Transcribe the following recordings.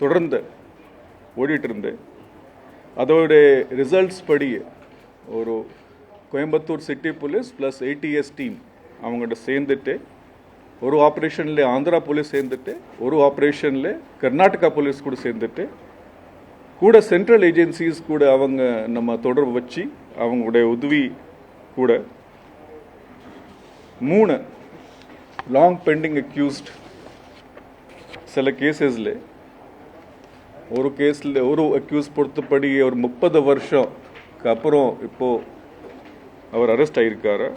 தொடர்ந்து ஓடிட்டு இருந்து அதோடைய ரிசல்ட்ஸ் படி ஒரு Coimbatore city police plus ATS team அவங்கள்ட்ட சேர்ந்துட்டு ஒரு ஆப்ரேஷனில் ஆந்திரா போலீஸ் சேர்ந்துட்டு ஒரு ஆப்ரேஷனில் கர்நாடகா போலீஸ் கூட சேர்ந்துட்டு கூட சென்ட்ரல் ஏஜென்சிஸ் கூட அவங்க நம்ம தொடர்பு வச்சு அவங்களுடைய உதவி கூட 3 லாங் பெண்டிங் அக்யூஸ்ட் சில கேசஸில் ஒரு கேஸில் ஒரு அக்யூஸ் பொறுத்தபடி ஒரு 30 வருஷம்க்கு அப்புறம் இப்போது அவர் அரெஸ்ட் ஆகியிருக்காரு.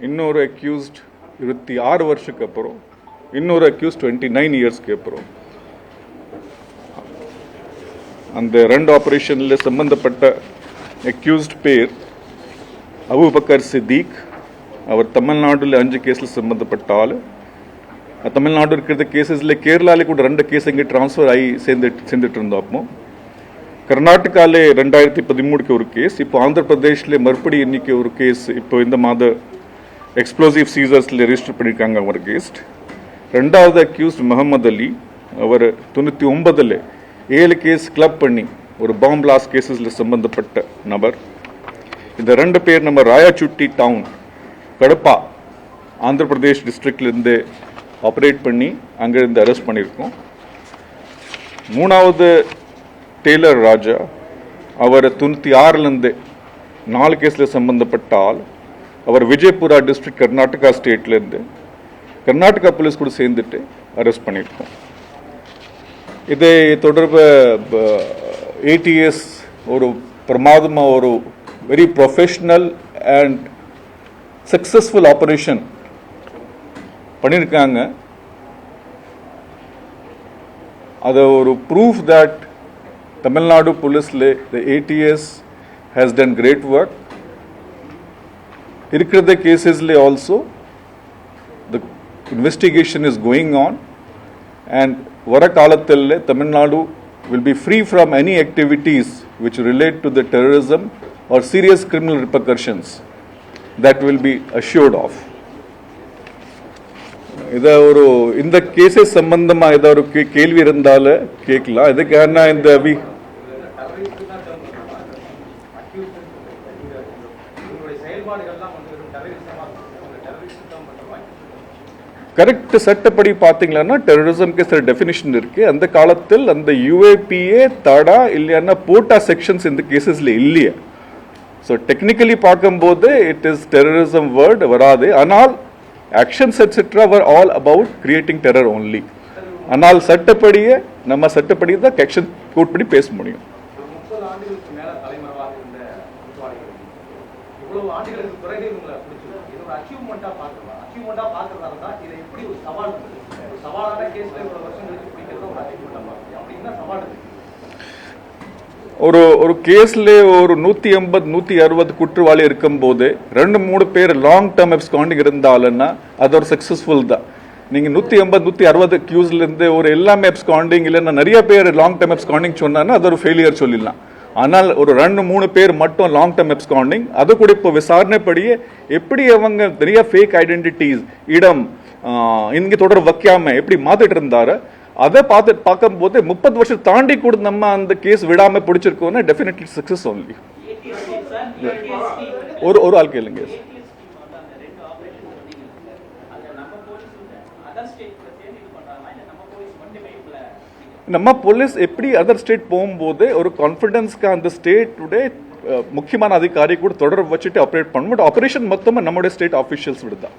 இன்னொரு அக்யூஸ்ட் 26 வருஷத்துக்கு அப்புறம், இன்னொரு அக்யூஸ்ட் 29 இயர்ஸ்க்கு அப்புறம். அந்த 2 ஆப்ரேஷனில் சம்பந்தப்பட்ட அக்யூஸ்ட் பேர் அபுபக்கர் சித்திக். அவர் தமிழ்நாட்டில் 5 கேஸில் சம்பந்தப்பட்ட ஆள். தமிழ்நாடு இருக்கிற கேசஸில் கேரளாவில் கூட 2 கேஸ் இங்கே ட்ரான்ஸ்ஃபர் ஆகி சேர்ந்துட்டு இருந்தோம். அப்போ கர்நாடகாவில் 2013 ஒரு கேஸ், இப்போ ஆந்திர பிரதேஷில் மறுபடி இன்னைக்கு ஒரு கேஸ் இப்போ இந்த மாத எக்ஸ்ப்ளோசிவ் சீசர்ஸில் ரெஜிஸ்டர் பண்ணியிருக்காங்க அவர் கேஸ். 2வது அக்யூஸ்ட் முகமது அலி. அவர் 99ல் 7 கேஸ் கிளப் பண்ணி ஒரு பாம் பிளாஸ்ட் கேசஸில் சம்பந்தப்பட்ட நபர். இந்த 2 பேர் நம்ம ராயாச்சுட்டி டவுன் கடப்பா ஆந்திர பிரதேஷ் டிஸ்ட்ரிக்ட்லேருந்து ஆப்ரேட் பண்ணி அங்கேருந்து அரெஸ்ட் பண்ணியிருக்கோம். 3வது டெய்லர் ராஜா. அவர் 96லேருந்து 4 கேஸில் சம்பந்தப்பட்ட ஆள். அவர் விஜயபுரா டிஸ்ட்ரிக்ட் கர்நாடகா ஸ்டேட்லேருந்து கர்நாடகா போலீஸ் கூட சேர்ந்துட்டு அரெஸ்ட் பண்ணியிருக்கோம். இதை தொடர்பு ATS ஒரு பிரமாதமாக ஒரு very professional and successful operation பண்ணியிருக்காங்க. அது ஒரு ப்ரூஃப் தட் தமிழ்நாடு போலீஸில் the ATS has done great work. இருக்கிற கேசஸ்ல also the investigation is going on and வர காலத்தில் Tamil Nadu will be free from any activities which relate to the terrorism or serious criminal repercussions that will be assured of. இதை ஒரு இந்த cases சம்பந்தமாக ஏதாவது ஒரு கேள்வி இருந்தாலும் கேட்கலாம். இதுக்கான இந்த கரெக்ட் சட்டப்படி பார்த்தீங்கன்னா டெரரிசம்க்கு சில டெஃபினிஷன் இருக்கு. அந்த காலத்தில் அந்த UAPA தடா இல்லைன்னா போட்டா செக்ஷன்ஸ் இந்த கேசஸ்ல இல்லையா. ஸோ டெக்னிக்கலி பார்க்கும்போது இட் இஸ் டெரரிசம் வேர்ட் வராது. ஆனால் actions etcetera var all about creating terror only. ஆனால் சட்டப்படியே நம்ம சட்டப்படி தான் ஆக்ஷன் கோட் படி பேச முடியும். ஒரு கேஸ்ல ஒரு 150-160 குற்றவாளி இருக்கும் போது 2-3 பேர் லாங் டேர்ம் அப்ஸ்காண்டிங் இருந்தாலும்னா அது ஒரு சக்சஸ்ஃபுல் தான். நீங்க 150-160 அக்யூஸ்ல இருந்து ஒரு எல்லாமே அப்ஸ்காண்டிங் இல்லைன்னா நிறைய பேர் லாங் டேர்ம் அப்ஸ்காண்டிங் சொன்னா அது ஒரு ஃபெயிலியர் சொல்லிடலாம். ஆனால் ஒரு 2-3 பேர் மட்டும் லாங் டேர்ம் அப்ஸ்காண்டிங், அது கூட இப்போ விசாரணைப்படியே எப்படி அவங்க நிறைய ஃபேக் ஐடென்டிட்டிஸ் இடம் இங்கே தொடர் வைக்காம எப்படி மாத்திட்டு இருந்தாரு அதை பார்க்கும்போது 30 வருஷம் தாண்டி கூட நம்ம அந்த கேஸ் விடாம பிடிச்சிருக்கோம்னா டெஃபினெட்லி சக்சஸ் ஒன்லி. ஒரு ஆள் கேளுங்க. நம்ம போலீஸ் எப்படி அதர் ஸ்டேட் போகும்போது ஒரு கான்ஃபிடன்ஸ்க்கு அந்த ஸ்டேட்டுடைய முக்கியமான அதிகாரி கூட தொடர்பு வச்சுட்டு ஆப்ரேட் பண்ணும். பட் ஆப்ரேஷன் மொத்தமாக நம்மளுடைய ஸ்டேட் ஆஃபீஷியல்ஸ் விடுதான்.